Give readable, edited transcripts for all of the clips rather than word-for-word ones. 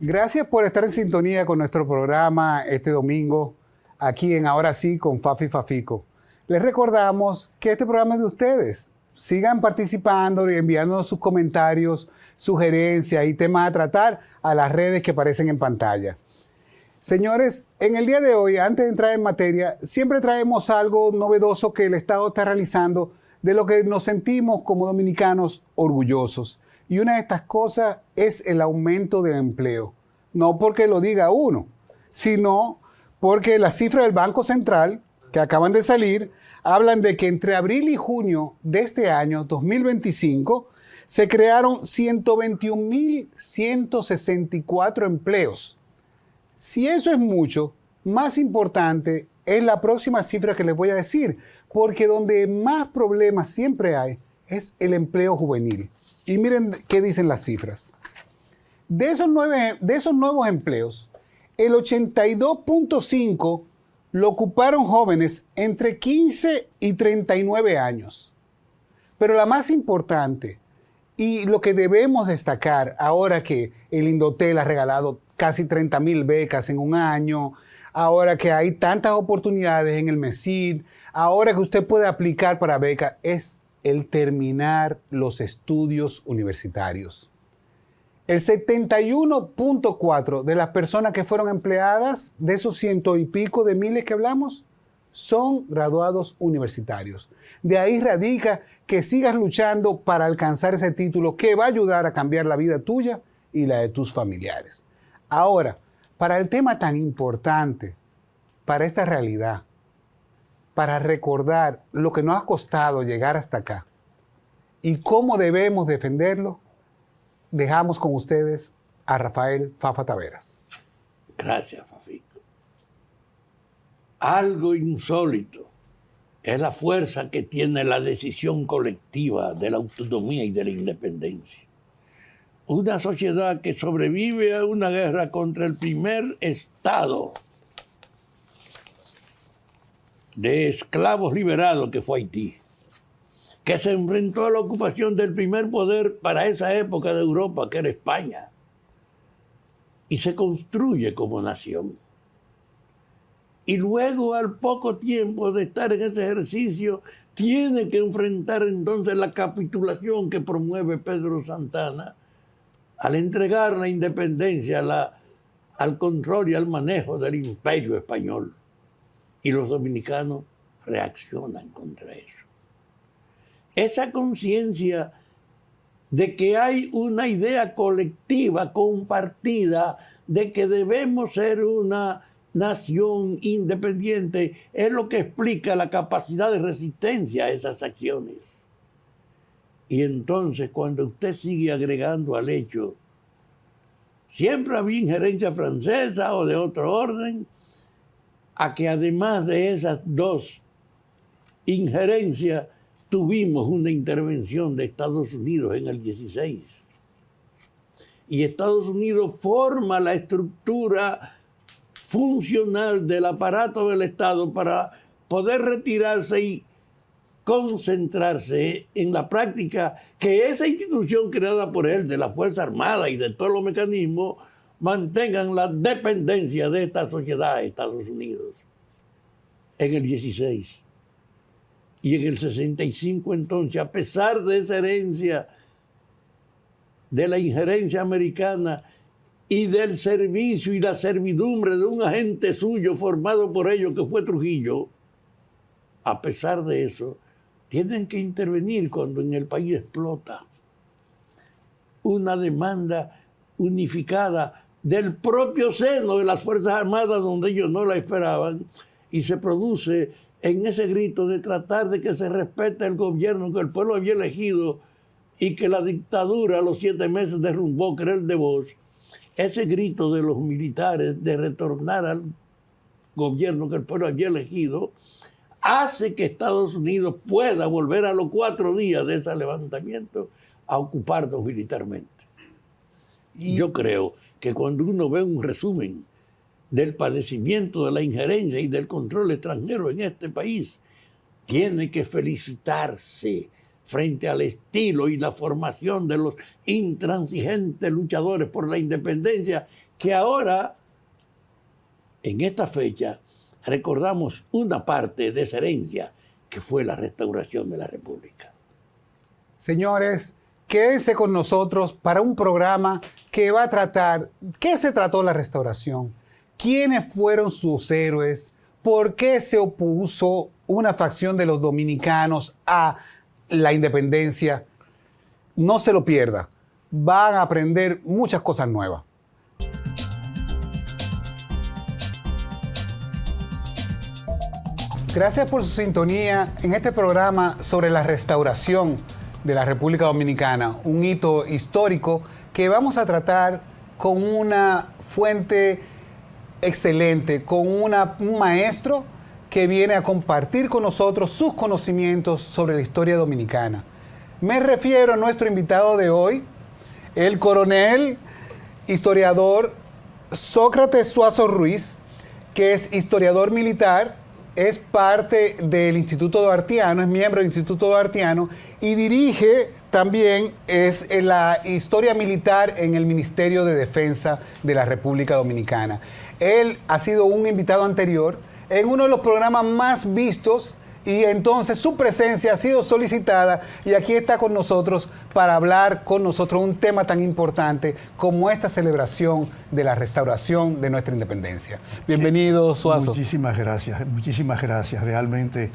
Gracias por estar en sintonía con nuestro programa este domingo, aquí en Ahora Sí con Fafi Fafico. Les recordamos que este programa es de ustedes. Sigan participando y enviándonos sus comentarios, sugerencias y temas a tratar a las redes que aparecen en pantalla. Señores, en el día de hoy, antes de entrar en materia, siempre traemos algo novedoso que el Estado está realizando, de lo que nos sentimos como dominicanos orgullosos. Y una de estas cosas es el aumento del empleo. No porque lo diga uno, sino porque las cifras del Banco Central, que acaban de salir, hablan de que entre abril y junio de este año, 2025, se crearon 121.164 empleos. Si eso es mucho, más importante es la próxima cifra que les voy a decir, porque donde más problemas siempre hay es el empleo juvenil. Y miren qué dicen las cifras. De esos nuevos empleos, el 82.5% lo ocuparon jóvenes entre 15 y 39 años. Pero la más importante, y lo que debemos destacar ahora que el Indotel ha regalado casi 30.000 becas en un año, ahora que hay tantas oportunidades en el MESID, ahora que usted puede aplicar para becas, es el terminar los estudios universitarios. El 71.4% de las personas que fueron empleadas, de esos ciento y pico de miles que hablamos, son graduados universitarios. De ahí radica que sigas luchando para alcanzar ese título que va a ayudar a cambiar la vida tuya y la de tus familiares. Ahora, para el tema tan importante, para esta realidad, para recordar lo que nos ha costado llegar hasta acá y cómo debemos defenderlo, dejamos con ustedes a Rafael Fafa Taveras. Gracias, Fafito. Algo insólito es la fuerza que tiene la decisión colectiva de la autonomía y de la independencia. Una sociedad que sobrevive a una guerra contra el primer Estado de esclavos liberados que fue Haití, que se enfrentó a la ocupación del primer poder para esa época de Europa, que era España, y se construye como nación. Y luego, al poco tiempo de estar en ese ejercicio, tiene que enfrentar entonces la capitulación que promueve Pedro Santana al entregar la independencia al control y al manejo del imperio español. Y los dominicanos reaccionan contra eso. Esa conciencia de que hay una idea colectiva, compartida, de que debemos ser una nación independiente, es lo que explica la capacidad de resistencia a esas acciones. Y entonces, cuando usted sigue agregando al hecho, siempre había injerencia francesa o de otro orden, a que además de esas dos injerencias, tuvimos una intervención de Estados Unidos en el 16. Y Estados Unidos forma la estructura funcional del aparato del Estado para poder retirarse y concentrarse en la práctica que esa institución creada por él, de la Fuerza Armada y de todos los mecanismos, mantengan la dependencia de esta sociedad, Estados Unidos, en el 16. Y en el 65, entonces, a pesar de esa herencia de la injerencia americana y del servicio y la servidumbre de un agente suyo formado por ellos, que fue Trujillo, a pesar de eso, tienen que intervenir cuando en el país explota una demanda unificada del propio seno de las Fuerzas Armadas, donde ellos no la esperaban, y se produce en ese grito de tratar de que se respete el gobierno que el pueblo había elegido y que la dictadura a los 7 meses derrumbó, que era el de Bosch. Ese grito de los militares de retornar al gobierno que el pueblo había elegido hace que Estados Unidos pueda volver a los 4 días de ese levantamiento a ocuparnos militarmente. Y yo creo que cuando uno ve un resumen del padecimiento de la injerencia y del control extranjero en este país, tiene que felicitarse frente al estilo y la formación de los intransigentes luchadores por la independencia que ahora, en esta fecha, recordamos una parte de esa herencia que fue la restauración de la República. Señores, quédense con nosotros para un programa que va a tratar qué se trató la restauración, quiénes fueron sus héroes, por qué se opuso una facción de los dominicanos a la independencia. No se lo pierda, van a aprender muchas cosas nuevas. Gracias por su sintonía en este programa sobre la restauración de la República Dominicana, un hito histórico que vamos a tratar con una fuente excelente, con un maestro que viene a compartir con nosotros sus conocimientos sobre la historia dominicana. Me refiero a nuestro invitado de hoy, el coronel historiador Sócrates Suazo Ruiz, que es historiador militar, es parte del Instituto Duartiano, es miembro del Instituto Duartiano y dirige también la historia militar en el Ministerio de Defensa de la República Dominicana. Él ha sido un invitado anterior en uno de los programas más vistos y entonces su presencia ha sido solicitada y aquí está con nosotros para hablar con nosotros un tema tan importante como esta celebración de la restauración de nuestra independencia. Bienvenido, Suazo. Muchísimas gracias, muchísimas gracias. Realmente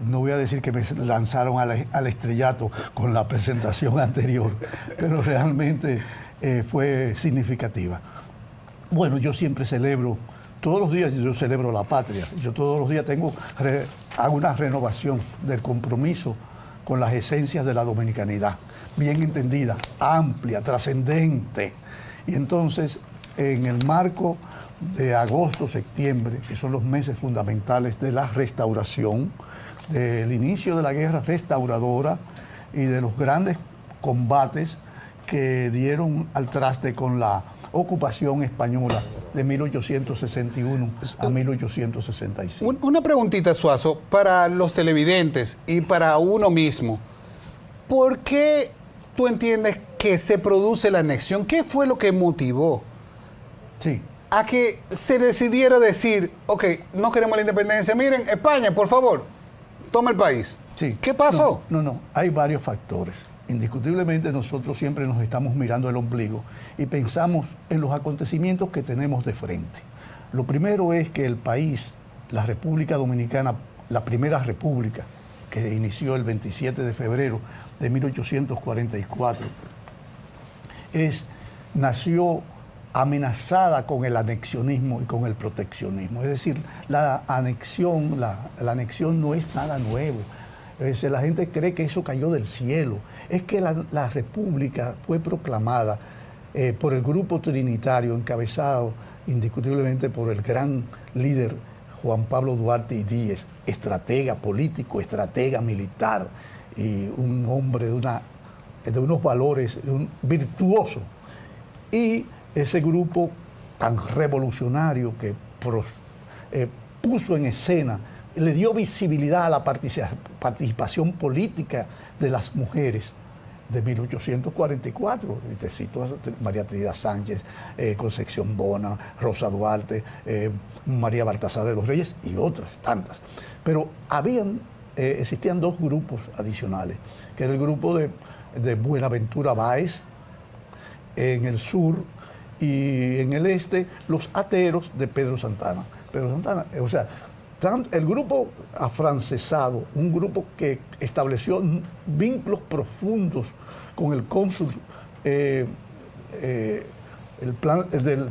no voy a decir que me lanzaron al estrellato con la presentación anterior, pero realmente fue significativa. Bueno, yo siempre celebro, todos los días yo celebro la patria. Yo todos los días hago una renovación del compromiso con las esencias de la dominicanidad, bien entendida, amplia, trascendente. Y entonces, en el marco de agosto, septiembre, que son los meses fundamentales de la restauración, del inicio de la guerra restauradora y de los grandes combates que dieron al traste con la ocupación española de 1861 a 1865. Una preguntita, Suazo, para los televidentes y para uno mismo. ¿Por qué tú entiendes que se produce la anexión? ¿Qué fue lo que motivó a que se decidiera decir, ok, no queremos la independencia? Miren, España, por favor, toma el país. Sí. ¿Qué pasó? No, hay varios factores. Indiscutiblemente nosotros siempre nos estamos mirando el ombligo y pensamos en los acontecimientos que tenemos de frente. Lo primero es que el país, la República Dominicana, la primera república que inició el 27 de febrero de 1844, nació amenazada con el anexionismo y con el proteccionismo. Es decir, la anexión no es nada nuevo. La gente cree que eso cayó del cielo. Es que la república fue proclamada por el grupo trinitario encabezado indiscutiblemente por el gran líder Juan Pablo Duarte y Díez, estratega político, estratega militar y un hombre de unos valores virtuoso. Y ese grupo tan revolucionario que puso en escena, le dio visibilidad a la participación política de las mujeres de 1844. Y te cito a María Trinidad Sánchez, Concepción Bona, Rosa Duarte, María Baltasar de los Reyes y otras tantas. Pero existían dos grupos adicionales, que era el grupo de Buenaventura Báez en el sur y en el este, los ateros de Pedro Santana. El grupo afrancesado, un grupo que estableció vínculos profundos con el cónsul del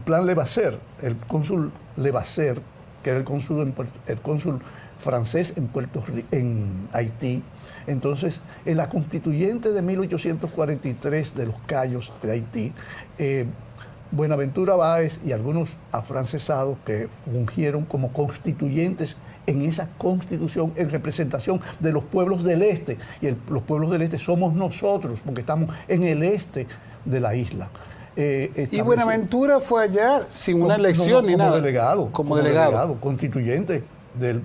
plan Levasseur, el cónsul Levasseur, que era el cónsul francés en Haití. Entonces, en la constituyente de 1843 de los Cayos de Haití, Buenaventura Báez y algunos afrancesados que fungieron como constituyentes en esa constitución en representación de los pueblos del este. Y los pueblos del este somos nosotros, porque estamos en el este de la isla. Y Buenaventura fue allá sin una elección ni nada. Como delegado, constituyente de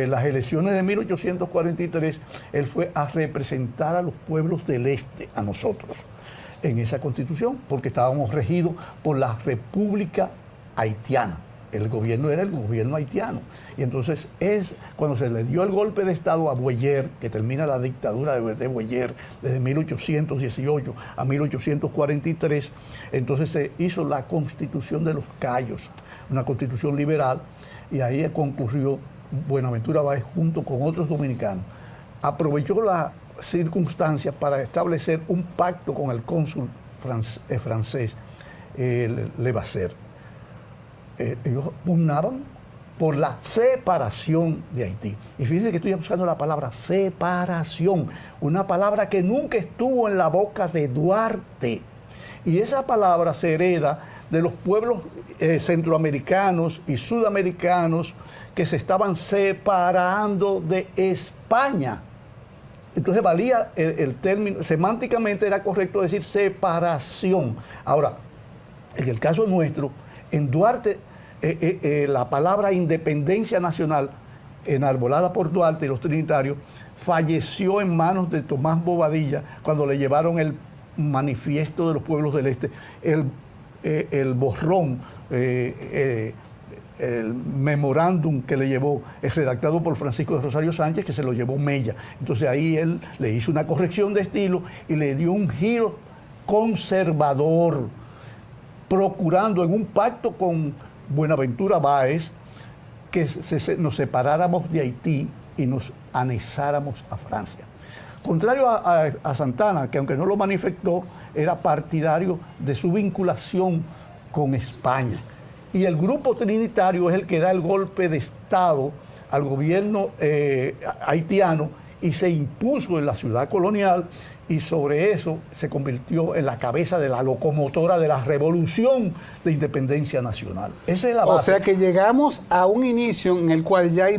las elecciones de 1843. Él fue a representar a los pueblos del este, a nosotros. en esa constitución, porque estábamos regidos por la República Haitiana. El gobierno era el gobierno haitiano. Y entonces es cuando se le dio el golpe de Estado a Boyer, que termina la dictadura de Boyer desde 1818 a 1843, entonces se hizo la Constitución de los Cayos, una constitución liberal, y ahí concurrió Buenaventura Báez junto con otros dominicanos. Aprovechó la circunstancia para establecer un pacto con el cónsul francés, Levasseur. Ellos pugnaban por la separación de Haití. Y fíjense que estoy usando la palabra separación, una palabra que nunca estuvo en la boca de Duarte. Y esa palabra se hereda de los pueblos centroamericanos y sudamericanos que se estaban separando de España. Entonces valía el término, semánticamente era correcto decir separación. Ahora, en el caso nuestro, en Duarte, la palabra independencia nacional, enarbolada por Duarte y los trinitarios, falleció en manos de Tomás Bobadilla cuando le llevaron el manifiesto de los pueblos del Este, el borrón, el memorándum que le llevó, es redactado por Francisco de Rosario Sánchez, que se lo llevó Mella. Entonces ahí él le hizo una corrección de estilo y le dio un giro conservador, procurando en un pacto con Buenaventura Báez que nos separáramos de Haití y nos anexáramos a Francia. Contrario a Santana, que aunque no lo manifestó, era partidario de su vinculación con España. Y el grupo trinitario es el que da el golpe de Estado al gobierno haitiano y se impuso en la ciudad colonial, y sobre eso se convirtió en la cabeza de la locomotora de la revolución de independencia nacional. Esa es la base. O sea que llegamos a un inicio en el cual ya hay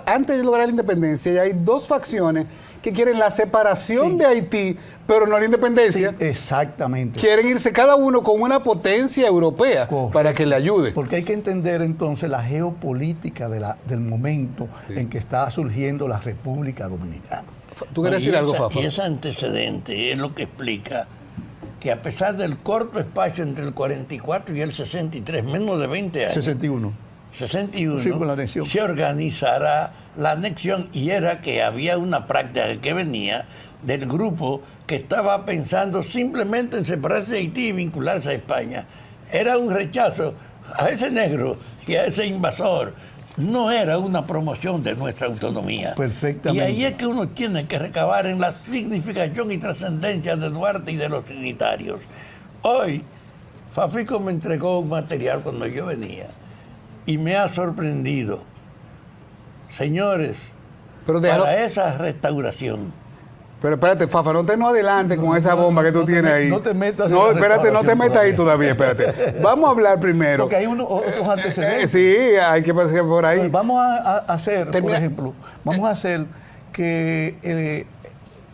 antes de lograr la independencia, ya hay dos facciones que quieren la separación de Haití, pero no la independencia. Sí, exactamente. Quieren irse cada uno con una potencia europea para que le ayude. Porque hay que entender entonces la geopolítica del momento en que está surgiendo la República Dominicana. ¿Tú quieres decir algo, Fafa? Y ese antecedente es lo que explica que a pesar del corto espacio entre el 44 y el 63, menos de 20 años. 61. Sí, con la anexión. Se organizará la anexión, y era que había una práctica que venía del grupo que estaba pensando simplemente en separarse de Haití y vincularse a España. Era un rechazo a ese negro y a ese invasor. No era una promoción de nuestra autonomía. Perfectamente. Y ahí es que uno tiene que recabar en la significación y trascendencia de Duarte y de los trinitarios. Hoy, Fafico me entregó un material cuando yo venía y me ha sorprendido. Señores, para esa restauración. Pero espérate, Fafa, no te adelante con esa bomba que tú tienes ahí. No te metas. No, espérate, no te metas ahí todavía, espérate. Vamos a hablar primero. Porque hay otros antecedentes. Sí, hay que pasar por ahí. Pues vamos a hacer, por ejemplo, vamos a hacer que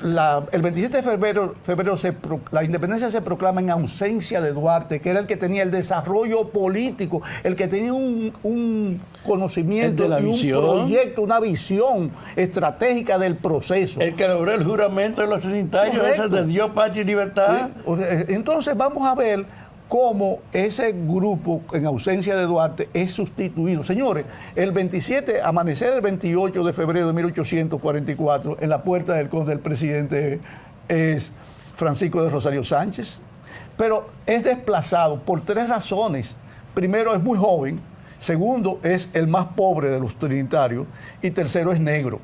el 27 de febrero la independencia se proclama en ausencia de Duarte, que era el que tenía el desarrollo político, el que tenía un conocimiento y un proyecto, una visión estratégica del proceso. El que logró el juramento de los trinitarios, ese de Dios, patria y libertad. Entonces vamos a ver cómo ese grupo, en ausencia de Duarte, es sustituido. Señores, el 27, amanecer el 28 de febrero de 1844, en la puerta del conde, el presidente es Francisco de Rosario Sánchez, pero es desplazado por tres razones. Primero, es muy joven. Segundo, es el más pobre de los trinitarios. Y tercero, es negro.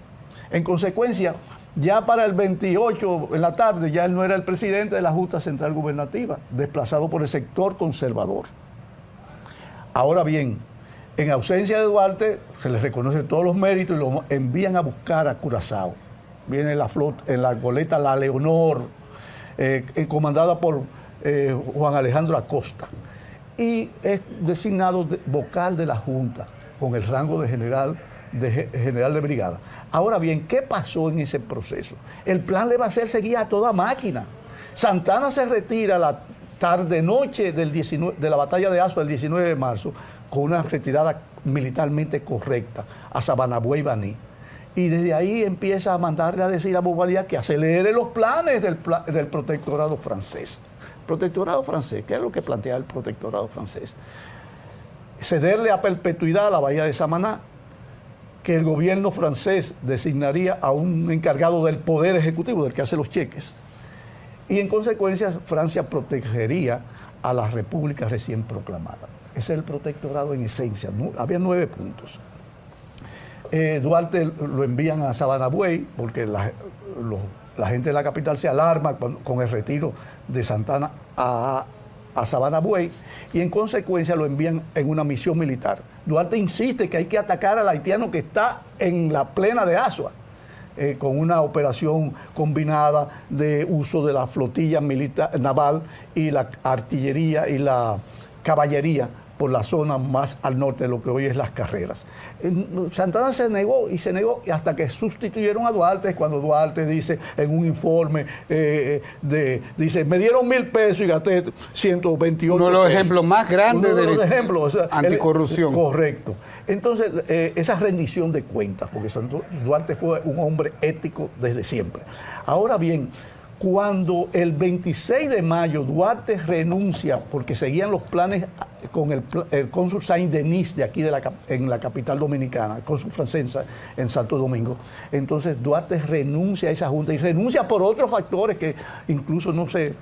En consecuencia, ya para el 28 en la tarde, ya él no era el presidente de la Junta Central Gubernativa, desplazado por el sector conservador. Ahora bien, en ausencia de Duarte, se les reconoce todos los méritos y lo envían a buscar a Curazao. Viene la flota, en la goleta La Leonor, comandada por Juan Alejandro Acosta. Y es designado vocal de la Junta, con el rango de general de brigada. Ahora bien, ¿qué pasó en ese proceso? El plan Levasseur seguía a toda máquina. Santana se retira la tarde-noche de la batalla de Azua del 19 de marzo con una retirada militarmente correcta a Sabanabué y Baní. Y desde ahí empieza a mandarle a decir a Bobadilla que acelere los planes del protectorado francés. Protectorado francés, ¿qué es lo que plantea el protectorado francés? Cederle a perpetuidad a la bahía de Samaná, que el gobierno francés designaría a un encargado del poder ejecutivo, del que hace los cheques, y en consecuencia Francia protegería a la república recién proclamada. Ese es el protectorado en esencia. Había 9 puntos. Duarte lo envían a Sabana Buey porque la gente de la capital se alarma con el retiro de Santana a Sabana Buey, y en consecuencia lo envían en una misión militar. Duarte insiste que hay que atacar al haitiano que está en la plena de Azua, con una operación combinada de uso de la flotilla naval y la artillería y la caballería por la zona más al norte de lo que hoy es Las Carreras. Santana se negó y hasta que sustituyeron a Duarte, cuando Duarte dice en un informe, dice, me dieron 1,000 pesos y gasté 128 Uno de los pesos. ejemplos más grandes de ejemplos, o sea, anticorrupción. Correcto. Entonces, esa rendición de cuentas, porque Duarte fue un hombre ético desde siempre. Ahora bien, cuando el 26 de mayo Duarte renuncia porque seguían los planes con el cónsul Saint-Denis de aquí en la capital dominicana, el cónsul francés en Santo Domingo, entonces Duarte renuncia a esa junta y renuncia por otros factores que incluso no se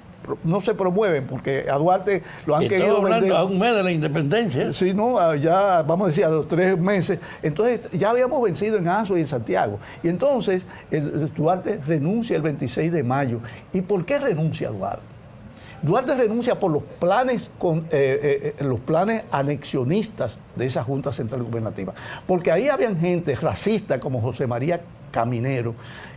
promueven, porque a Duarte lo han querido vender. A un mes de la independencia. Sí, no, ya vamos a decir a los 3 meses. Entonces ya habíamos vencido en Azua y en Santiago. Y entonces Duarte renuncia el 26 de mayo. ¿Y por qué renuncia Duarte? Duarte renuncia por los planes anexionistas de esa Junta Central Gubernativa. Porque ahí habían gente racista como José María Caminero,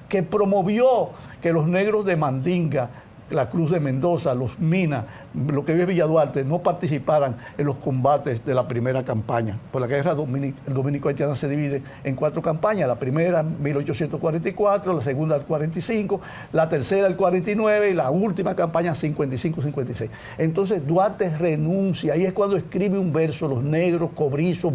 que promovió que los negros de Mandinga, la Cruz de Mendoza, los Minas, lo que hoy es Villa Duarte, no participaran en los combates de la primera campaña. Por la guerra dominico-haitiana se divide en 4 campañas, la primera en 1844, la segunda el 45, la tercera el 49 y la última campaña 55-56. Entonces Duarte renuncia, y es cuando escribe un verso, los negros, cobrizos,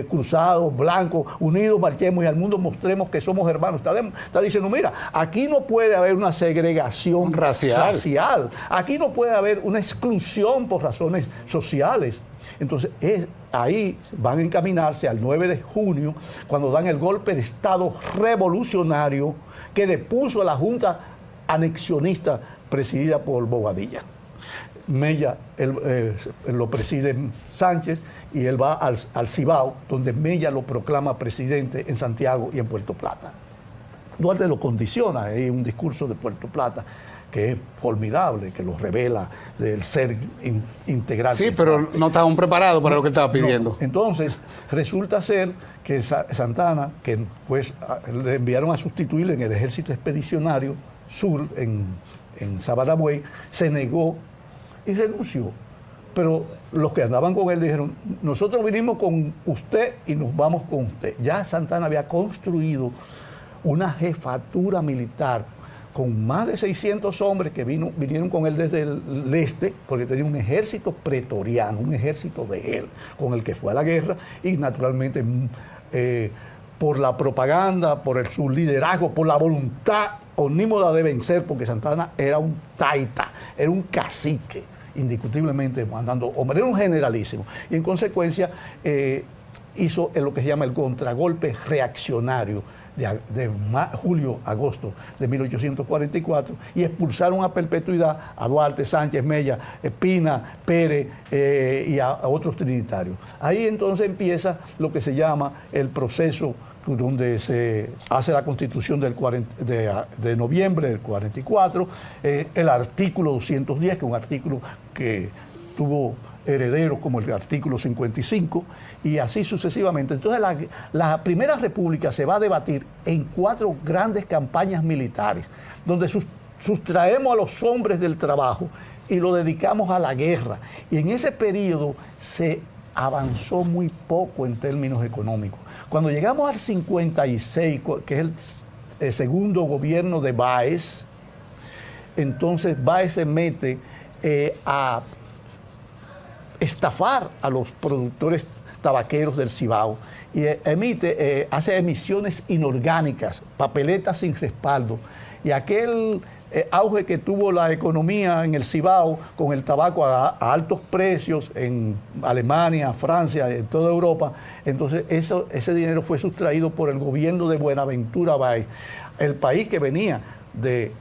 cruzados, blancos, unidos marchemos y al mundo mostremos que somos hermanos. Está diciendo, mira, aquí no puede haber una segregación racial. Aquí no puede haber una exclusión por razones sociales. Entonces, ahí van a encaminarse al 9 de junio, cuando dan el golpe de Estado revolucionario que depuso a la Junta presidida por Bobadilla. Mella lo preside Sánchez y él va al Cibao, donde Mella lo proclama presidente en Santiago y en Puerto Plata. Duarte lo condiciona, hay un discurso de Puerto Plata que es formidable, que lo revela del ser integral. Sí, pero no estaban preparados para lo que estaba pidiendo. No. Entonces, resulta ser que Santana, que pues le enviaron a sustituirle en el ejército expedicionario sur, en Sabana Buey, se negó y renunció. Pero los que andaban con él dijeron, nosotros vinimos con usted y nos vamos con usted. Ya Santana había construido una jefatura militar con más de 600 hombres que vinieron con él desde el este, porque tenía un ejército pretoriano, un ejército de él, con el que fue a la guerra, y naturalmente por la propaganda, por su liderazgo, por la voluntad omnímoda de vencer, porque Santana era un taita, era un cacique, indiscutiblemente mandando hombres, era un generalísimo, y en consecuencia hizo lo que se llama el contragolpe reaccionario de julio-agosto de 1844 y expulsaron a perpetuidad a Duarte, Sánchez, Mella, Pina, Pérez y a otros trinitarios. Ahí entonces empieza lo que se llama el proceso donde se hace la constitución de noviembre del 44, el artículo 210, que es un artículo que tuvo herederos como el artículo 55, y así sucesivamente. Entonces la Primera República se va a debatir en 4 grandes campañas militares, donde sustraemos a los hombres del trabajo y lo dedicamos a la guerra. Y en ese periodo se avanzó muy poco en términos económicos. Cuando llegamos al 56, que es el segundo gobierno de Báez, entonces Báez se mete a estafar a los productores tabaqueros del Cibao y hace emisiones inorgánicas, papeletas sin respaldo. Y aquel auge que tuvo la economía en el Cibao con el tabaco a altos precios en Alemania, Francia, en toda Europa. Entonces ese dinero fue sustraído por el gobierno de Buenaventura Báez, el país que venía de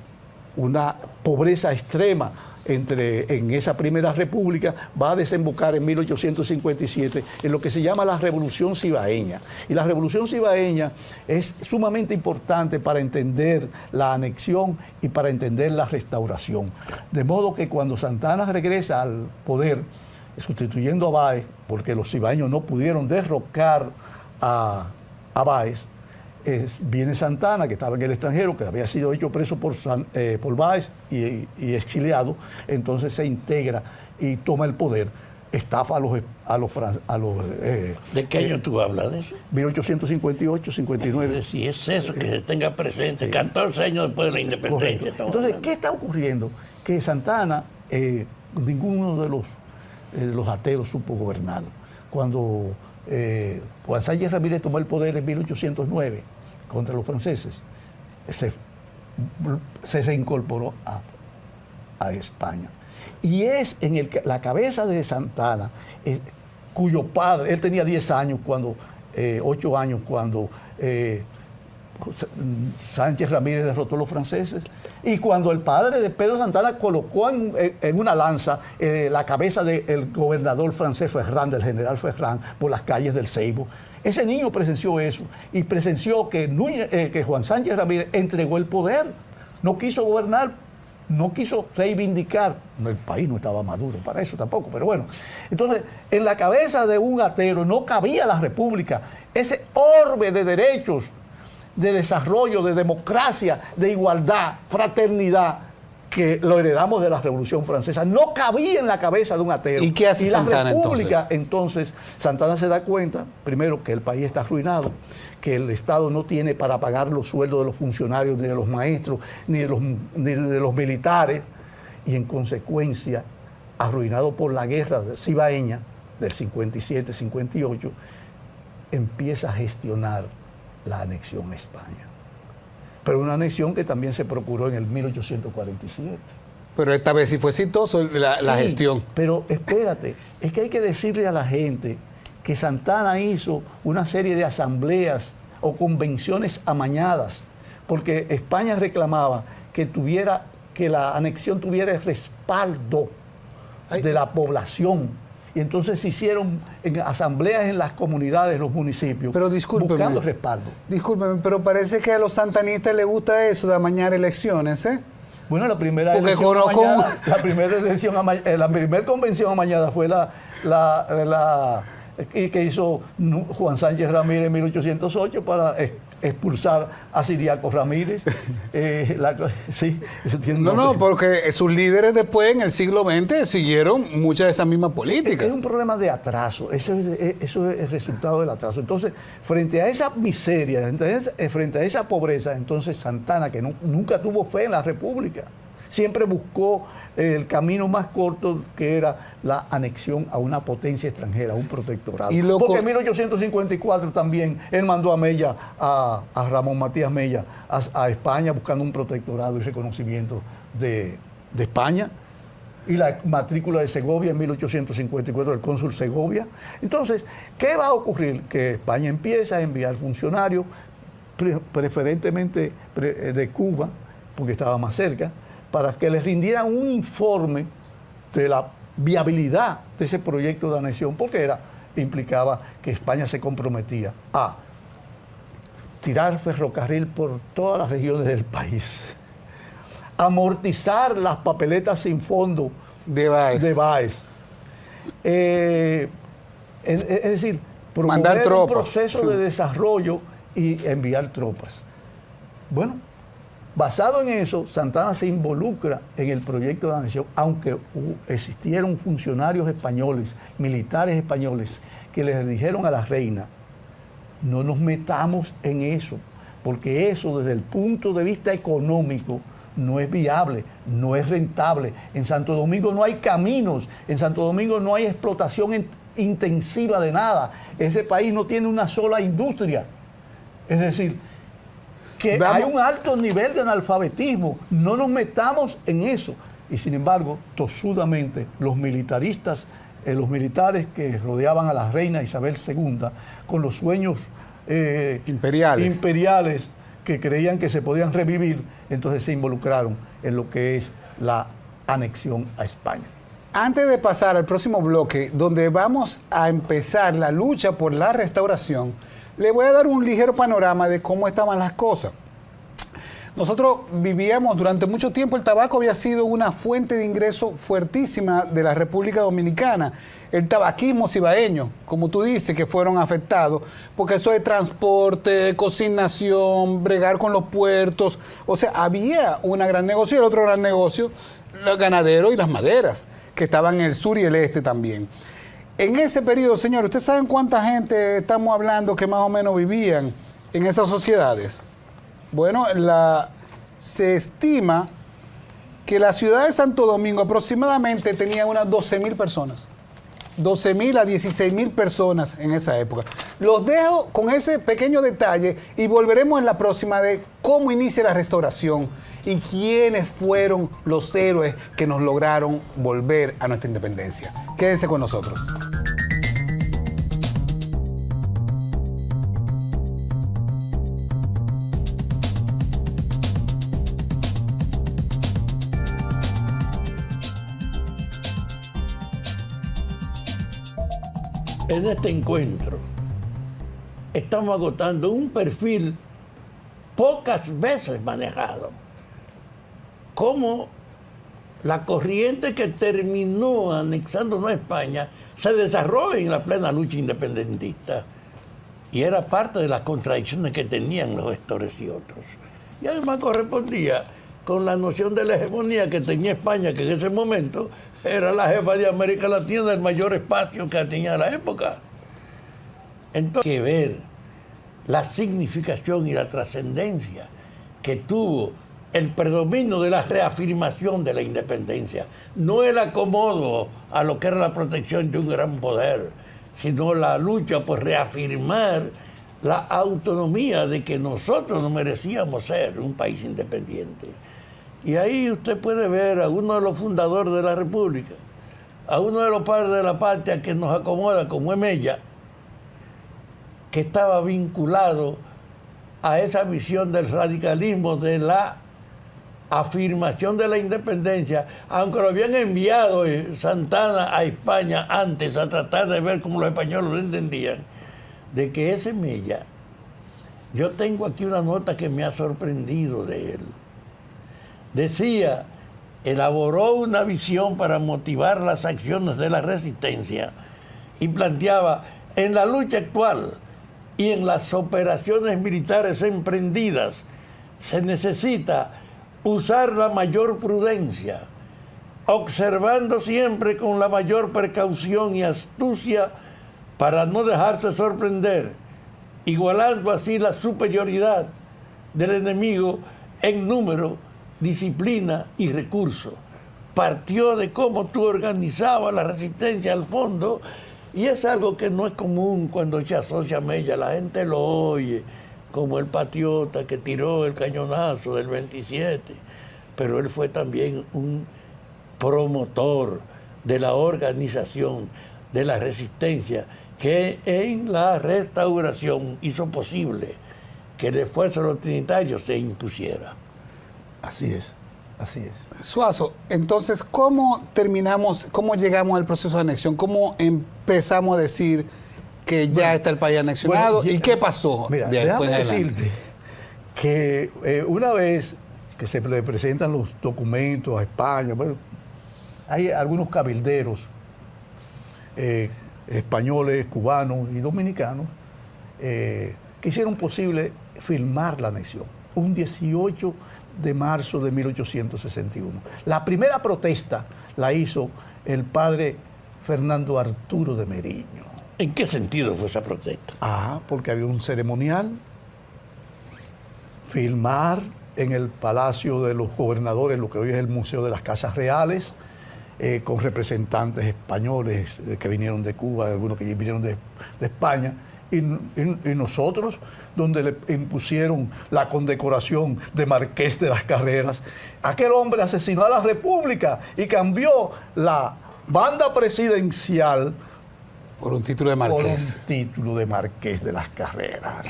una pobreza extrema en esa primera república, va a desembocar en 1857 en lo que se llama la Revolución Cibaeña. Y la Revolución Cibaeña es sumamente importante para entender la anexión y para entender la restauración. De modo que cuando Santa Anna regresa al poder, sustituyendo a Báez, porque los cibaeños no pudieron derrocar a Báez, viene Santa Anna, que estaba en el extranjero, que había sido hecho preso por Báez y exiliado, entonces se integra y toma el poder, estafa a los ¿De qué año tú hablas de eso? 1858, 59. Si es eso, que se tenga presente, 14 años después de la independencia. Entonces, ¿qué está ocurriendo? Que Santa Anna, ninguno de los ateos supo gobernar. Cuando Juan Sánchez Ramírez tomó el poder en 1809 contra los franceses, se reincorporó a España. Y es en la cabeza de Santa Anna, cuyo padre, él tenía 10 años, 8 años, cuando Sánchez Ramírez derrotó a los franceses, y cuando el padre de Pedro Santa Anna colocó en una lanza la cabeza del gobernador francés Ferrand, del general Ferrand, por las calles del Seibo. Ese niño presenció eso, y presenció que Juan Sánchez Ramírez entregó el poder, no quiso gobernar, no quiso reivindicar. El país no estaba maduro para eso tampoco, pero bueno. Entonces, en la cabeza de un atero no cabía la república, ese orbe de derechos, de desarrollo, de democracia, de igualdad, fraternidad, que lo heredamos de la Revolución Francesa, no cabía en la cabeza de un ateo. ¿Y qué hace Santa Anna entonces? Santa Anna se da cuenta, primero, que el país está arruinado, que el Estado no tiene para pagar los sueldos de los funcionarios, ni de los maestros, ni de los militares, y en consecuencia, arruinado por la guerra cibaeña del 57-58, empieza a gestionar la anexión a España. Pero una anexión que también se procuró en el 1847. Pero esta vez sí fue exitoso la gestión. Pero espérate, es que hay que decirle a la gente que Santa Anna hizo una serie de asambleas o convenciones amañadas, porque España reclamaba que la anexión tuviera el respaldo de la población. Y entonces se hicieron asambleas en las comunidades, los municipios, pero buscando respaldo. Discúlpeme, pero parece que a los santanistas les gusta eso de amañar elecciones, ¿eh? Bueno, la primera convención amañada fue que hizo Juan Sánchez Ramírez en 1808 para expulsar a Ciriaco Ramírez. Porque sus líderes después, en el siglo XX, siguieron muchas de esas mismas políticas. Es un problema de atraso, eso es el resultado del atraso. Entonces, frente a esa miseria, frente a esa pobreza, entonces Santa Anna, que nunca tuvo fe en la República, siempre buscó el camino más corto, que era la anexión a una potencia extranjera, a un protectorado. Porque en 1854 también él mandó a Mella, a Ramón Matías Mella, a España, buscando un protectorado y reconocimiento de España, y la matrícula de Segovia en 1854 del cónsul Segovia. Entonces, ¿qué va a ocurrir? Que España empieza a enviar funcionarios, preferentemente de Cuba, porque estaba más cerca, para que les rindieran un informe de la viabilidad de ese proyecto de anexión, porque implicaba que España se comprometía a tirar ferrocarril por todas las regiones del país, amortizar las papeletas sin fondo de Báez. Es decir, promover un proceso de desarrollo y enviar tropas. Bueno, basado en eso, Santa Anna se involucra en el proyecto de anexión, aunque existieron funcionarios españoles, militares españoles, que les dijeron a la reina: no nos metamos en eso, porque eso desde el punto de vista económico no es viable, no es rentable. En Santo Domingo no hay caminos, en Santo Domingo no hay explotación intensiva de nada. Ese país no tiene una sola industria. Es decir, que hay un alto nivel de analfabetismo. No nos metamos en eso. Y sin embargo, tosudamente, los militaristas, los militares que rodeaban a la reina Isabel II, con los sueños imperiales que creían que se podían revivir, entonces se involucraron en lo que es la anexión a España. Antes de pasar al próximo bloque, donde vamos a empezar la lucha por la restauración, le voy a dar un ligero panorama de cómo estaban las cosas. Nosotros vivíamos durante mucho tiempo, el tabaco había sido una fuente de ingreso fuertísima de la República Dominicana. El tabaquismo cibaeño, como tú dices, que fueron afectados, porque eso de transporte, consignación, bregar con los puertos, o sea, había una gran negocio, y el otro gran negocio, los ganaderos y las maderas, que estaban en el sur y el este también. En ese periodo, señor, ¿ustedes saben cuánta gente estamos hablando que más o menos vivían en esas sociedades? Bueno, se estima que la ciudad de Santo Domingo aproximadamente tenía unas 12.000 personas. 12.000 a 16.000 personas en esa época. Los dejo con ese pequeño detalle y volveremos en la próxima de cómo inicia la restauración y quiénes fueron los héroes que nos lograron volver a nuestra independencia. Quédense con nosotros. En este encuentro estamos agotando un perfil pocas veces manejado, como la corriente que terminó anexándonos a España se desarrolló en la plena lucha independentista y era parte de las contradicciones que tenían los gestores y otros. Y además correspondía con la noción de la hegemonía que tenía España, que en ese momento era la jefa de América Latina del mayor espacio que tenía la época. Entonces, hay que ver la significación y la trascendencia que tuvo el predominio de la reafirmación de la independencia. No el acomodo a lo que era la protección de un gran poder, sino la lucha por reafirmar la autonomía de que nosotros no merecíamos ser un país independiente. Y ahí usted puede ver a uno de los fundadores de la República, a uno de los padres de la patria que nos acomoda como Emella, que estaba vinculado a esa visión del radicalismo, de la afirmación de la independencia, aunque lo habían enviado Santana a España antes a tratar de ver cómo los españoles lo entendían, de que ese Emella, yo tengo aquí una nota que me ha sorprendido de él. Decía, elaboró una visión para motivar las acciones de la resistencia y planteaba, en la lucha actual y en las operaciones militares emprendidas, se necesita usar la mayor prudencia, observando siempre con la mayor precaución y astucia para no dejarse sorprender, igualando así la superioridad del enemigo en número, disciplina y recursos. Partió de cómo tú organizabas la resistencia al fondo, y es algo que no es común cuando se asocia a Mella. La gente lo oye como el patriota que tiró el cañonazo del 27, pero él fue también un promotor de la organización de la resistencia, que en la restauración hizo posible que el esfuerzo de los trinitarios se impusiera. Así es, así es. Suazo, entonces, ¿cómo terminamos, cómo llegamos al proceso de anexión? ¿Cómo empezamos a decir que ya está el país anexionado? ¿Y qué pasó después de decirte que una vez que se le presentan los documentos a España, bueno, hay algunos cabilderos españoles, cubanos y dominicanos que hicieron posible firmar la anexión. Un 18 de marzo de 1861. La primera protesta la hizo el padre Fernando Arturo de Meriño. ¿En qué sentido fue esa protesta? Porque había un ceremonial, filmar en el Palacio de los Gobernadores, lo que hoy es el Museo de las Casas Reales, con representantes españoles que vinieron de Cuba, algunos que vinieron de España, y nosotros, donde le impusieron la condecoración de Marqués de las Carreras. Aquel hombre asesinó a la República y cambió la banda presidencial Por un título de por un Marqués. título de Marqués de las Carreras.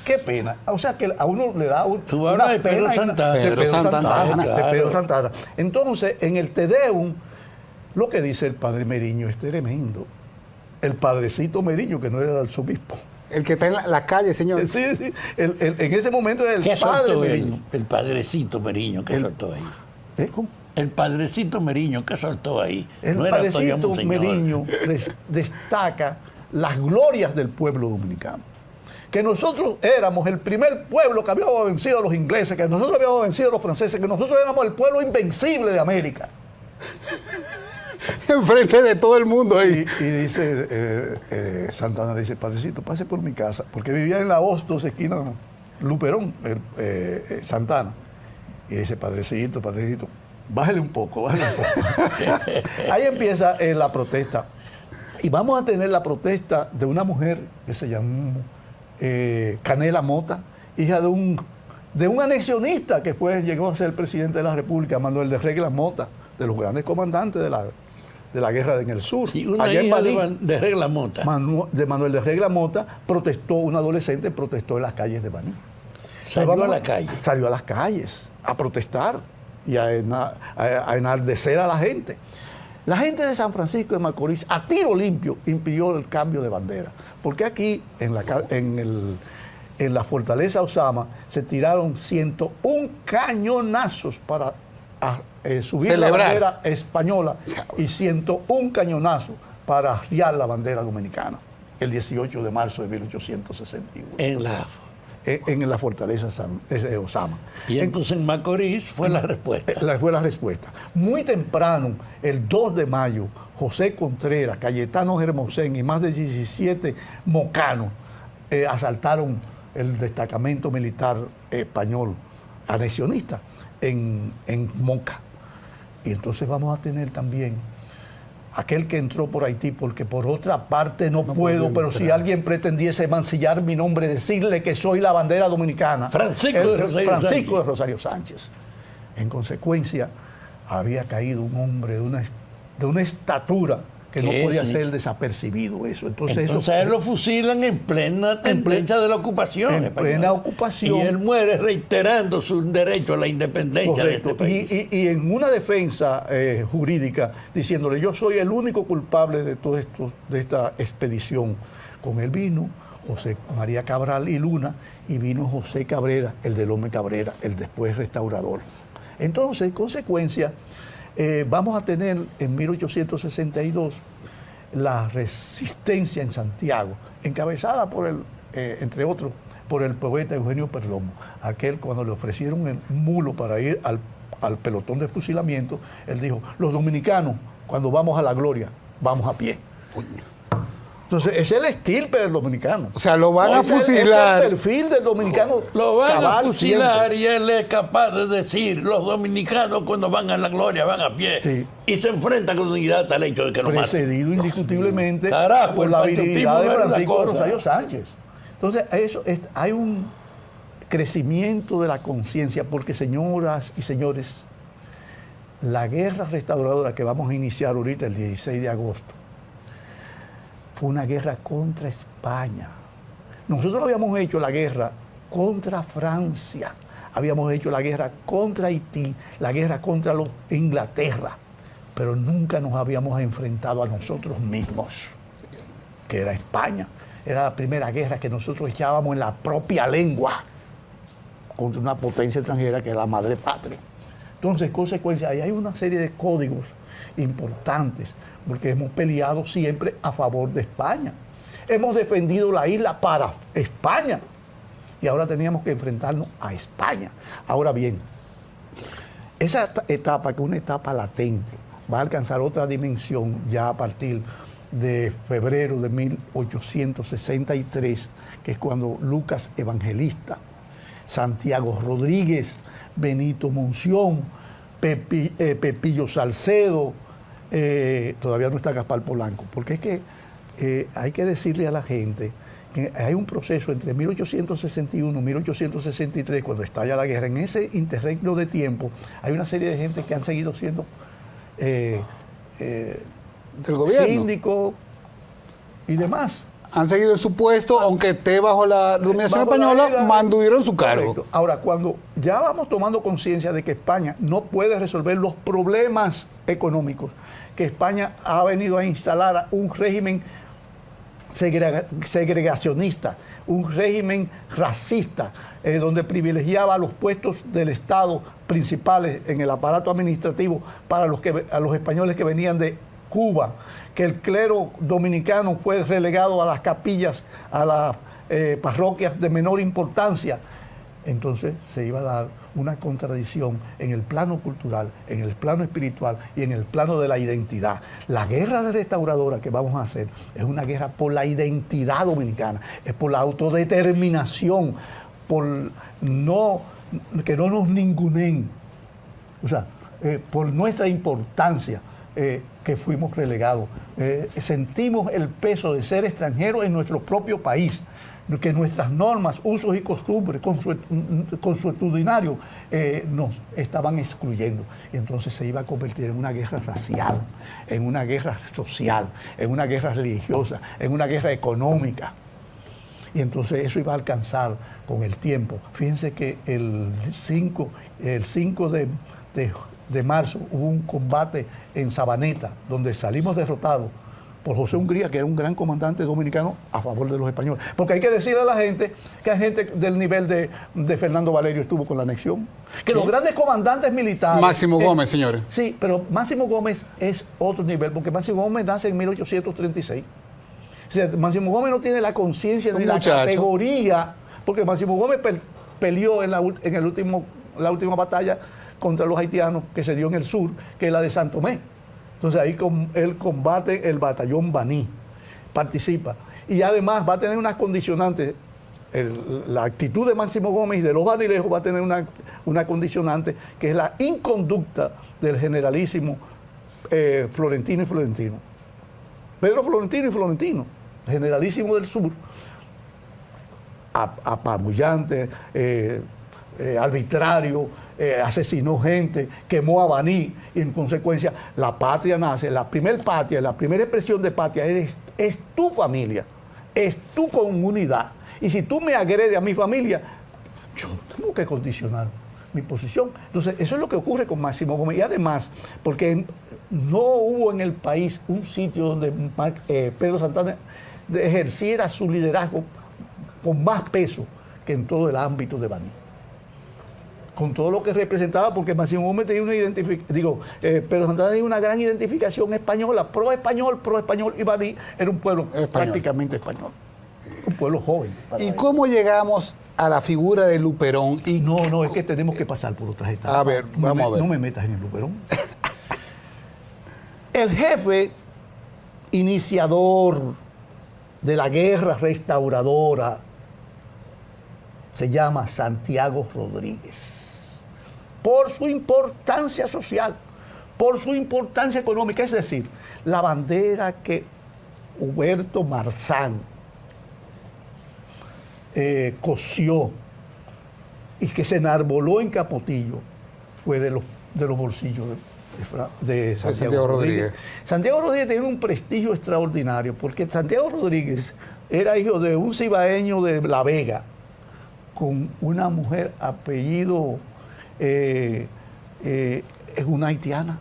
Qué pena. O sea que a uno le da Tú una hablas de pena. Pedro Santana. De Pedro Santana. Claro. De Pedro Santana. Entonces, en el Te Deum, lo que dice el padre Meriño es tremendo. El padrecito Meriño, que no era el arzobispo. El que está en la calle, señor. Sí, sí. En ese momento era el ¿Qué padre soltó Meriño. él? El padrecito Meriño, ¿qué soltó ahí? ¿Cómo? El padrecito Meriño, ¿qué soltó ahí? El No era todavía padrecito monseñor. Meriño destaca las glorias del pueblo dominicano. Que nosotros éramos el primer pueblo que habíamos vencido a los ingleses, que nosotros habíamos vencido a los franceses, que nosotros éramos el pueblo invencible de América. Enfrente de todo el mundo ahí. Y dice, Santana le dice, padrecito, pase por mi casa, porque vivía en la Hostos, esquina Luperón, Santana. Y dice, padrecito, bájale un poco, bájale un poco. Ahí empieza la protesta. Y vamos a tener la protesta de una mujer que se llamó Canela Mota, hija de un anexionista que después llegó a ser el presidente de la República, Manuel de Regla Mota, de los grandes comandantes de la guerra en el sur. Y una Allá en hija Baní, de Regla Mota. de Manuel de Regla Mota, un adolescente protestó en las calles de Baní. Salió a la calle. Salió a las calles a protestar y a enardecer a la gente. La gente de San Francisco de Macorís, a tiro limpio, impidió el cambio de bandera. Porque aquí, en la fortaleza Osama, se tiraron 101 cañonazos para subir Celebrar. la bandera española y 101 cañonazos para arriar la bandera dominicana el 18 de marzo de 1861 en la fortaleza Osama. Y entonces en Macorís fue la respuesta. Fue la respuesta. Muy temprano, el 2 de mayo, José Contreras, Cayetano Hermosén y más de 17 mocanos asaltaron el destacamento militar español anexionista en Moca. Y entonces vamos a tener también aquel que entró por Haití, porque por otra parte no puedo, pero si alguien pretendiese mancillar mi nombre, decirle que soy la bandera dominicana. Francisco de Rosario Sánchez. En consecuencia, había caído un hombre de una estatura que no podía ser desapercibido eso. Entonces a él lo fusilan en plena de la ocupación en española. plena ocupación. Y él muere reiteando su derecho a la independencia. Correcto. De este país. Y en una defensa jurídica, diciéndole, yo soy el único culpable de todo esto, de esta expedición. Con él vino José María Cabral y Luna, y vino José Cabrera, el del Lome Cabrera, el después restaurador. Entonces, en consecuencia, vamos a tener en 1862 la resistencia en Santiago, encabezada por entre otros, por el poeta Eugenio Perdomo. Aquel, cuando le ofrecieron el mulo para ir al pelotón de fusilamiento, él dijo, los dominicanos, cuando vamos a la gloria, vamos a pie. Entonces, ese es el estirpe del dominicano. O sea, lo van a fusilar. Es el perfil del dominicano. Lo van a fusilar siempre. y él es capaz de decir, los dominicanos cuando van a la gloria van a pie. Sí. Y se enfrenta con unidad al hecho de que lo maten. Precedido indiscutiblemente Carajo, por el la patriotismo habilidad de no era una Francisco cosa. Rosario Sánchez. Entonces, hay un crecimiento de la conciencia, porque, señoras y señores, la guerra restauradora que vamos a iniciar ahorita, el 16 de agosto, fue una guerra contra España. Nosotros habíamos hecho la guerra contra Francia, habíamos hecho la guerra contra Haití, la guerra contra Inglaterra, pero nunca nos habíamos enfrentado a nosotros mismos, que era España. Era la primera guerra que nosotros echábamos en la propia lengua contra una potencia extranjera que es la madre patria. Entonces, consecuencia, ahí hay una serie de códigos importantes, porque hemos peleado siempre a favor de España. Hemos defendido la isla para España y ahora teníamos que enfrentarnos a España. Ahora bien, esa etapa, que es una etapa latente, va a alcanzar otra dimensión ya a partir de febrero de 1863, que es cuando Lucas Evangelista, Santiago Rodríguez, Benito Monción, Pepillo Salcedo, todavía no está Gaspar Polanco, porque es que hay que decirle a la gente que hay un proceso entre 1861 y 1863, cuando estalla la guerra. En ese interregno de tiempo hay una serie de gente que han seguido siendo del gobierno. síndicos y demás. Han seguido en su puesto, aunque esté bajo la dominación española, mantuvieron su cargo. Correcto. Ahora, cuando ya vamos tomando conciencia de que España no puede resolver los problemas económicos, que España ha venido a instalar un régimen segregacionista, un régimen racista, donde privilegiaba los puestos del Estado principales en el aparato administrativo para a los españoles que venían de Cuba, que el clero dominicano fue relegado a las capillas, a las parroquias de menor importancia. Entonces se iba a dar una contradicción en el plano cultural, en el plano espiritual y en el plano de la identidad. La guerra de restauradora que vamos a hacer es una guerra por la identidad dominicana, es por la autodeterminación, por que no nos ningunen, o sea, por nuestra importancia. Que fuimos relegados. Sentimos el peso de ser extranjeros en nuestro propio país, que nuestras normas, usos y costumbres consuetudinarios nos estaban excluyendo. Y entonces se iba a convertir en una guerra racial, en una guerra social, en una guerra religiosa, en una guerra económica. Y entonces eso iba a alcanzar con el tiempo. Fíjense que el 5 de marzo hubo un combate en Sabaneta, donde salimos derrotados por José Hungría, que era un gran comandante dominicano a favor de los españoles. Porque hay que decirle a la gente que hay gente del nivel de Fernando Valerio estuvo con la anexión. Que los grandes comandantes militares... Máximo Gómez, señores. Sí, pero Máximo Gómez es otro nivel, porque Máximo Gómez nace en 1836. O sea, Máximo Gómez no tiene la conciencia ni la categoría, porque Máximo Gómez peleó en la última batalla contra los haitianos que se dio en el sur, que es la de San Tomé. Entonces ahí él combate el batallón Baní, participa. Y además va a tener unas condicionantes, la actitud de Máximo Gómez y de los banilejos va a tener una condicionante, que es la inconducta del generalísimo Florentino y Florentino. Pedro Florentino y Florentino, generalísimo del sur, apabullante, arbitrario, asesinó gente, quemó a Baní, y en consecuencia la patria nace, la primera expresión de patria es tu familia, es tu comunidad. Y si tú me agredes a mi familia, yo tengo que condicionar mi posición. Entonces, eso es lo que ocurre con Máximo Gómez. Y además, porque no hubo en el país un sitio donde Pedro Santana ejerciera su liderazgo con más peso que en todo el ámbito de Baní. Con todo lo que representaba, porque Máximo Gómez tenía Pedro Santana tenía una gran identificación española, pro español, y Baní era un pueblo prácticamente español, un pueblo joven. ¿Y cómo llegamos a la figura de Luperón? No, es que tenemos que pasar por otras etapas. A ver, vamos a ver. No me metas en el Luperón. El jefe iniciador de la guerra restauradora se llama Santiago Rodríguez. Por su importancia social, por su importancia económica, es decir, la bandera que Huberto Marzán cosió y que se enarboló en Capotillo fue de los bolsillos de Santiago Rodríguez. Santiago Rodríguez tiene un prestigio extraordinario, porque Santiago Rodríguez era hijo de un cibaeño de La Vega, con una mujer apellido es una haitiana.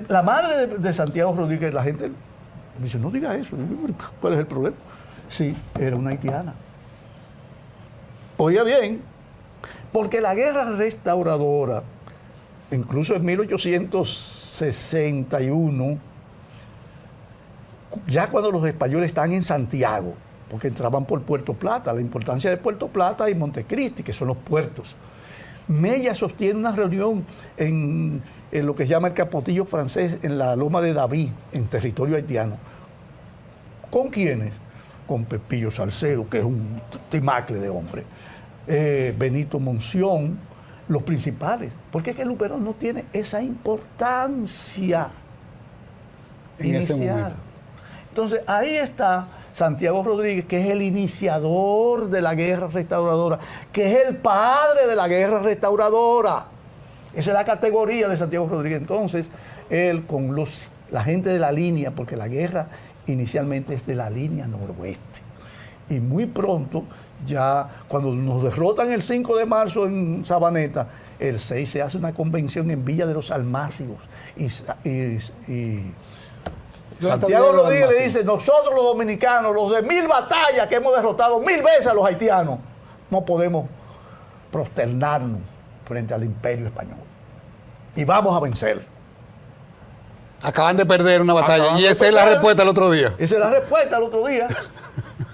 La madre de Santiago Rodríguez, la gente dice, no diga eso, ¿cuál es el problema? Sí, era una haitiana. Oiga bien, porque la guerra restauradora, incluso en 1861, ya cuando los españoles están en Santiago, porque entraban por Puerto Plata, la importancia de Puerto Plata y Montecristi, que son los puertos. Mella sostiene una reunión en lo que se llama el Capotillo francés, en la Loma de David, en territorio haitiano. ¿Con quiénes? Con Pepillo Salcedo, que es un timacle de hombre, Benito Monción, los principales. Porque es que Luperón no tiene esa importancia en ese momento. Entonces, ahí está Santiago Rodríguez, que es el iniciador de la guerra restauradora, que es el padre de la guerra restauradora. Esa es la categoría de Santiago Rodríguez. Entonces, él con la gente de la línea, porque la guerra inicialmente es de la línea noroeste. Y muy pronto, ya cuando nos derrotan el 5 de marzo en Sabaneta, el 6 se hace una convención en Villa de los Almácigos. Y Santiago Rodríguez le dice, nosotros los dominicanos, los de 1000 batallas que hemos derrotado 1000 veces a los haitianos, no podemos prosternarnos frente al imperio español. Y vamos a vencer. Acaban de perder una batalla y esa es la respuesta al otro día. Esa es la respuesta al otro día.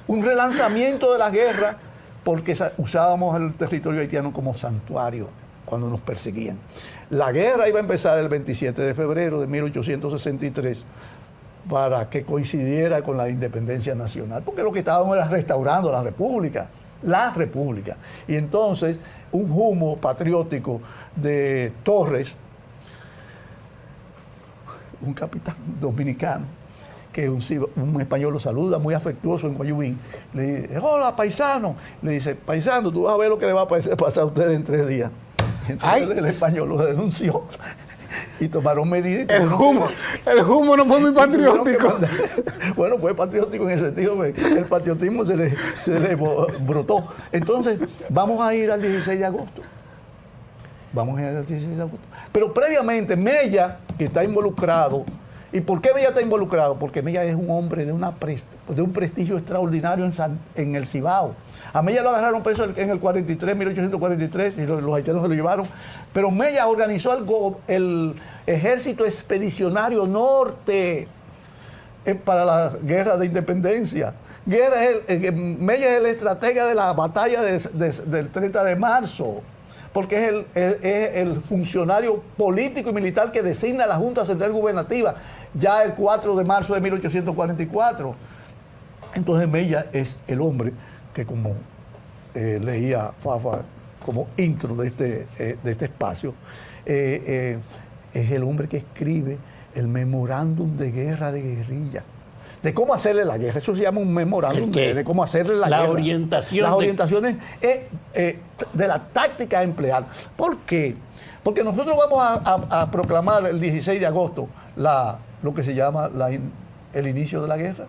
Un relanzamiento de la guerra porque usábamos el territorio haitiano como santuario cuando nos perseguían. La guerra iba a empezar el 27 de febrero de 1863 para que coincidiera con la independencia nacional, porque lo que estábamos era restaurando la república. Y entonces un humo patriótico de Torres, un capitán dominicano, que un español lo saluda muy afectuoso en Guayubín, le dice, hola paisano, le dice, paisano, tú vas a ver lo que le va a pasar a ustedes en 3 días. Entonces el español lo denunció y tomaron medidas. El humo no fue muy patriótico. Bueno, fue patriótico en el sentido que el patriotismo se le brotó. Entonces, vamos a ir al 16 de agosto. Pero previamente, Mella, que está involucrado. ¿Y por qué Mella está involucrado? Porque Mella es un hombre de un prestigio extraordinario en el Cibao. A Mella lo agarraron preso en el 1843, y los haitianos se lo llevaron. Pero Mella organizó el Ejército Expedicionario Norte para la Guerra de Independencia. Mella es el estratega de la batalla del 30 de marzo, porque es el funcionario político y militar que designa la Junta Central Gubernativa ya el 4 de marzo de 1844. Entonces Mella es el hombre que, como leía Fafa como intro de este espacio, es el hombre que escribe el memorándum de guerra de guerrilla, de cómo hacerle la guerra. Eso se llama un memorándum de cómo hacerle la guerra. Las orientaciones de la táctica a emplear. ¿Por qué? Porque nosotros vamos a proclamar el 16 de agosto lo que se llama el inicio de la guerra.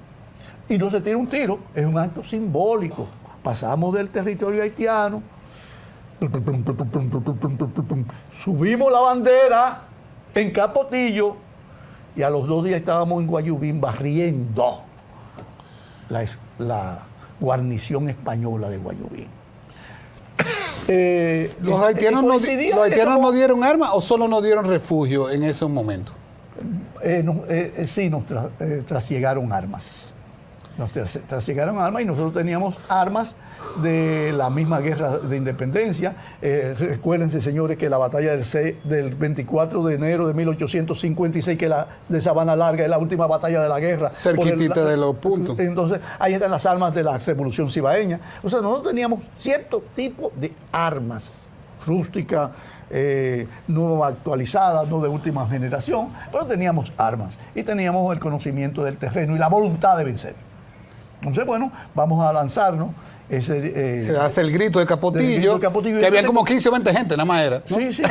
Y no se tira un tiro, es un acto simbólico. Pasamos del territorio haitiano, subimos la bandera en Capotillo y a los 2 días estábamos en Guayubín barriendo la guarnición española de Guayubín. ¿Los haitianos no dieron armas o solo nos dieron refugio en esos momentos? Sí, nos trasiegaron armas. Nos trasiegaron armas y nosotros teníamos armas de la misma guerra de independencia. Recuérdense, señores, que la batalla del 24 de enero de 1856, que la de Sabana Larga, es la última batalla de la guerra. Cerquitita de los puntos. Entonces, ahí están las armas de la Revolución Cibaeña. O sea, nosotros teníamos cierto tipo de armas rústicas, no actualizadas, no de última generación, pero teníamos armas y teníamos el conocimiento del terreno y la voluntad de vencer. Entonces, bueno, vamos a lanzarnos. Se hace el grito de Capotillo, que habían como 15 o 20 gente, nada más era, ¿no? Sí,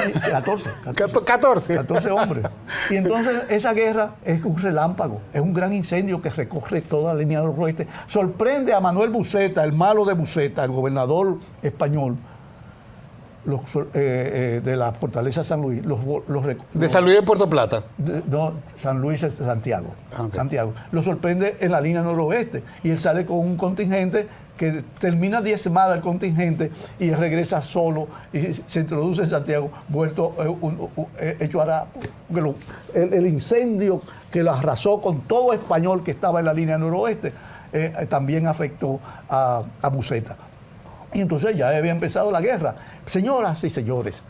14 hombres. Y entonces esa guerra es un relámpago, es un gran incendio que recorre toda la línea noroeste. Sorprende a Manuel Buceta, el malo de Buceta, el gobernador español, de la fortaleza San Luis. ¿De San Luis de Puerto Plata? No, San Luis es Santiago. Okay. Santiago. Lo sorprende en la línea noroeste y él sale con un contingente que termina diezmada el contingente y regresa solo y se introduce en Santiago, vuelto hecho harapo. El incendio que lo arrasó con todo español que estaba en la línea noroeste también afectó a Buceta. Y entonces ya había empezado la guerra. Señoras y señores,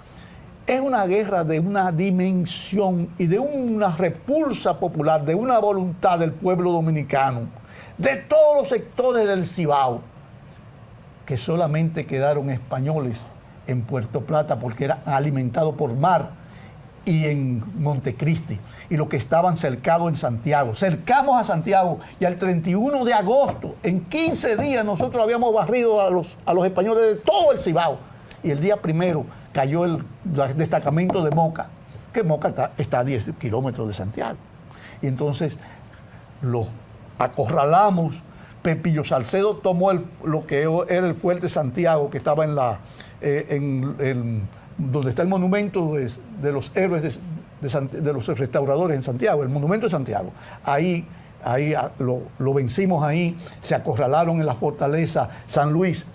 es una guerra de una dimensión y de una repulsa popular, de una voluntad del pueblo dominicano, de todos los sectores del Cibao, que solamente quedaron españoles en Puerto Plata porque eran alimentados por mar y en Montecristi, y los que estaban cercados en Santiago. Cercamos a Santiago y al 31 de agosto, en 15 días, nosotros habíamos barrido a los españoles de todo el Cibao. Y el día primero cayó el destacamento de Moca, que Moca está a 10 kilómetros de Santiago. Y entonces los acorralamos. Pepillo Salcedo tomó lo que era el fuerte Santiago, que estaba donde está el monumento de los héroes de los restauradores en Santiago, el monumento de Santiago. Ahí lo vencimos ahí, se acorralaron en la fortaleza San Luis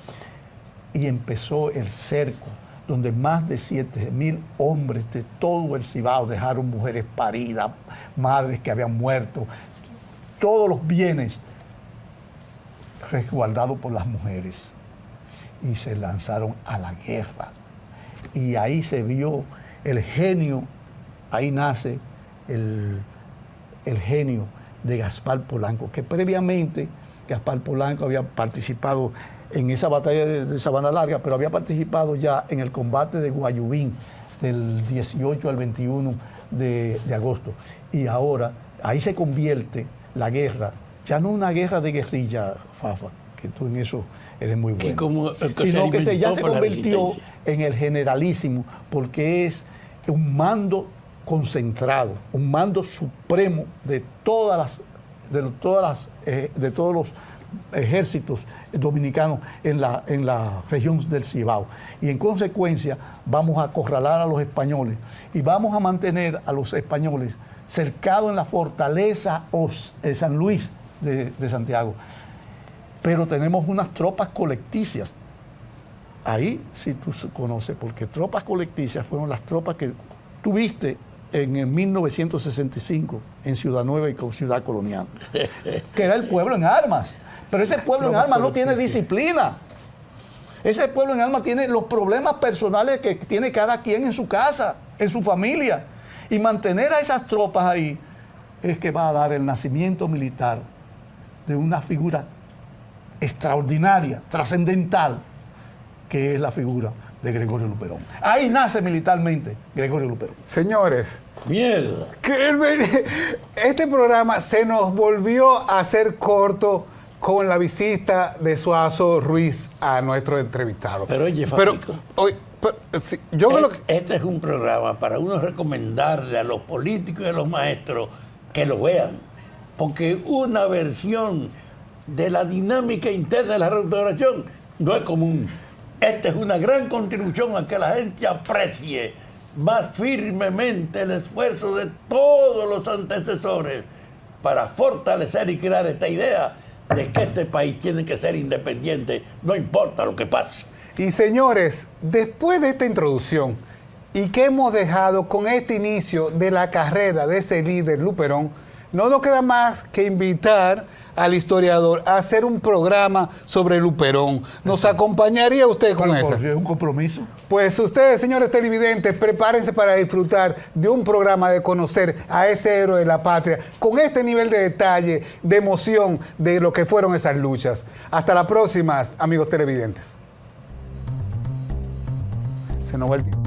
y empezó el cerco, donde más de 7.000 hombres de todo el Cibao dejaron mujeres paridas, madres que habían muerto, todos los bienes resguardados por las mujeres, y se lanzaron a la guerra. Y ahí se vio el genio, ahí nace el genio de Gaspar Polanco, que previamente Gaspar Polanco había participado en esa batalla de Sabana Larga, pero había participado ya en el combate de Guayubín del 18 al 21 de agosto. Y ahora ahí se convierte la guerra, ya no una guerra de guerrilla, Fafa, que tú en eso eres muy bueno, sino que ya se convirtió en el generalísimo, porque es un mando concentrado, un mando supremo de todos los ejércitos dominicanos en la región del Cibao. Y en consecuencia vamos a acorralar a los españoles y vamos a mantener a los españoles cercados en la fortaleza San Luis de Santiago. Pero tenemos unas tropas colecticias. Ahí sí tú conoces, porque tropas colecticias fueron las tropas que tuviste en el 1965 en Ciudad Nueva y Ciudad Colonial, que era el pueblo en armas. Pero ese pueblo en armas no tiene disciplina. Ese pueblo en armas tiene los problemas personales que tiene cada quien en su casa, en su familia. Y mantener a esas tropas ahí es que va a dar el nacimiento militar de una figura extraordinaria, trascendental, que es la figura de Gregorio Luperón. Ahí nace militarmente Gregorio Luperón. Señores, mierda, este programa se nos volvió a hacer corto con la visita de Suazo Ruiz a nuestro entrevistado. Pero oye, sí, yo creo que este es un programa para uno recomendarle a los políticos y a los maestros que lo vean, porque una versión de la dinámica interna de la restauración no es común. Esta es una gran contribución a que la gente aprecie más firmemente el esfuerzo de todos los antecesores para fortalecer y crear esta idea de que este país tiene que ser independiente, no importa lo que pase. Y señores, después de esta introducción y que hemos dejado con este inicio de la carrera de ese líder Luperón, no nos queda más que invitar al historiador a hacer un programa sobre Luperón. ¿Nos acompañaría usted con eso? ¿Es un compromiso? Pues ustedes, señores televidentes, prepárense para disfrutar de un programa de conocer a ese héroe de la patria con este nivel de detalle, de emoción de lo que fueron esas luchas. Hasta la próxima, amigos televidentes. Se nos va el tiempo.